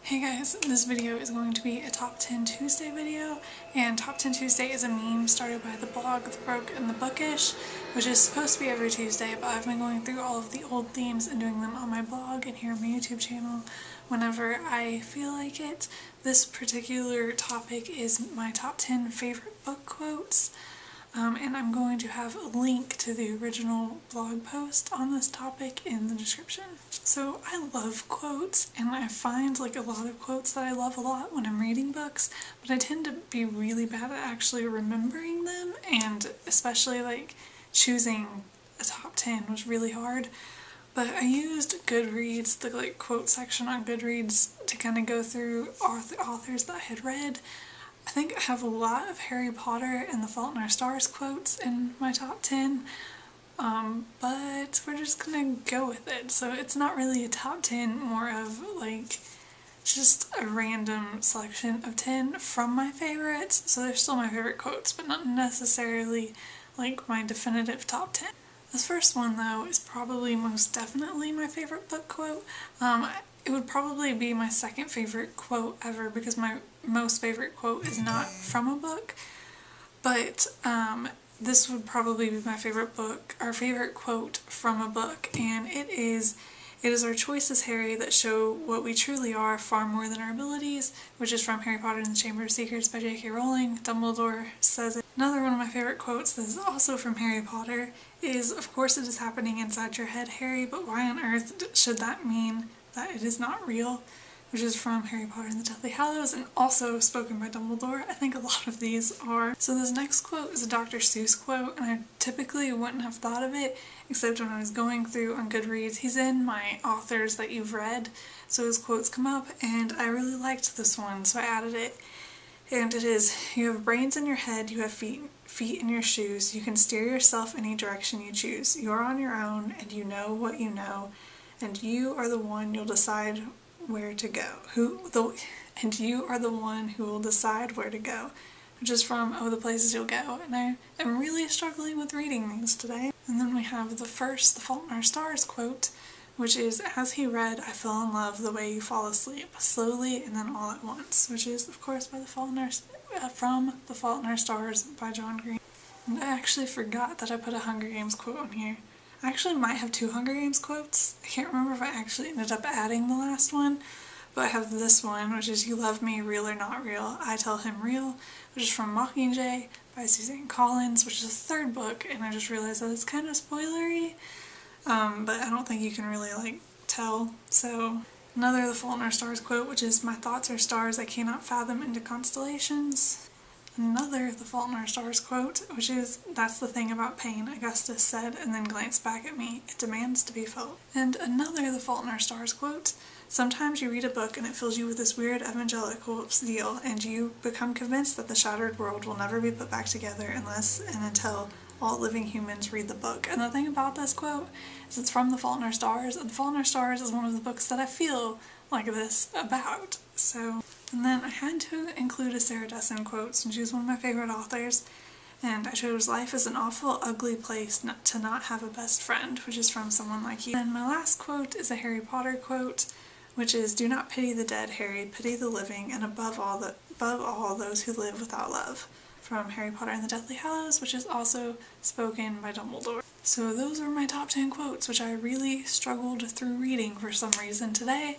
Hey guys, this video is going to be a Top 10 Tuesday video, and Top 10 Tuesday is a meme started by the blog The Broke and the Bookish, which is supposed to be every Tuesday, but I've been going through all of the old themes and doing them on my blog and here on my YouTube channel whenever I feel like it. This particular topic is my top 10 favorite book quotes. And I'm going to have a link to the original blog post on this topic in the description. So I love quotes, and I find like a lot of quotes that I love a lot when I'm reading books, but I tend to be really bad at actually remembering them, and especially like choosing a top 10 was really hard. But I used Goodreads, the like quote section on Goodreads, to kind of go through authors that I had read. I think I have a lot of Harry Potter and The Fault in Our Stars quotes in my top 10, but we're just gonna go with it. So it's not really a top 10, more of like just a random selection of 10 from my favorites. So they're still my favorite quotes, but not necessarily like my definitive top 10. This first one though is probably most definitely my favorite book quote. It would probably be my second favorite quote ever because my most favorite quote is not from a book, but this would probably be my favorite book, our favorite quote from a book, and it is our choices, Harry, that show what we truly are far more than our abilities, which is from Harry Potter and the Chamber of Secrets by J.K. Rowling. Dumbledore says it. Another one of my favorite quotes that is also from Harry Potter is, "Of course it is happening inside your head, Harry, but why on earth should that mean that it is not real?" which is from Harry Potter and the Deathly Hallows, and also spoken by Dumbledore. I think a lot of these are. So this next quote is a Dr. Seuss quote, and I typically wouldn't have thought of it, except when I was going through on Goodreads. He's in my authors that you've read, so his quotes come up, and I really liked this one, so I added it. And it is, "You have brains in your head, you have feet in your shoes, you can steer yourself any direction you choose. You are on your own, and you know what you know, and you are the one you'll decide where to go. And you are the one who will decide where to go," which is from Oh, the Places You'll Go, and I am really struggling with reading these today. And then we have the first The Fault in Our Stars quote, which is, "As he read, I fell in love the way you fall asleep, slowly and then all at once," which is, of course, by from The Fault in Our Stars by John Green. And I actually forgot that I put a Hunger Games quote on here. I actually might have two Hunger Games quotes. I can't remember if I actually ended up adding the last one, but I have this one, which is, "You love me, real or not real, I tell him real," which is from Mockingjay by Suzanne Collins, which is the third book, and I just realized that it's kind of spoilery, but I don't think you can really like tell. So another The Fault in Our Stars quote, which is, "My thoughts are stars I cannot fathom into constellations." Another The Fault in Our Stars quote, which is, "That's the thing about pain," Augustus said, and then glanced back at me. "It demands to be felt." And another The Fault in Our Stars quote, "Sometimes you read a book and it fills you with this weird evangelical zeal, and you become convinced that the shattered world will never be put back together unless and until all living humans read the book." And the thing about this quote is it's from The Fault in Our Stars, and The Fault in Our Stars is one of the books that I feel like this about. So, and then I had to include a Sarah Dessen quote since she's one of my favorite authors, and I chose, "Life is an awful, ugly place to not have a best friend," which is from Someone Like You. And my last quote is a Harry Potter quote, which is, "Do not pity the dead, Harry, pity the living, and above all those who live without love," from Harry Potter and the Deathly Hallows, which is also spoken by Dumbledore. So those are my top 10 quotes, which I really struggled through reading for some reason today,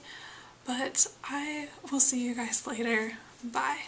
but I will see you guys later. Bye!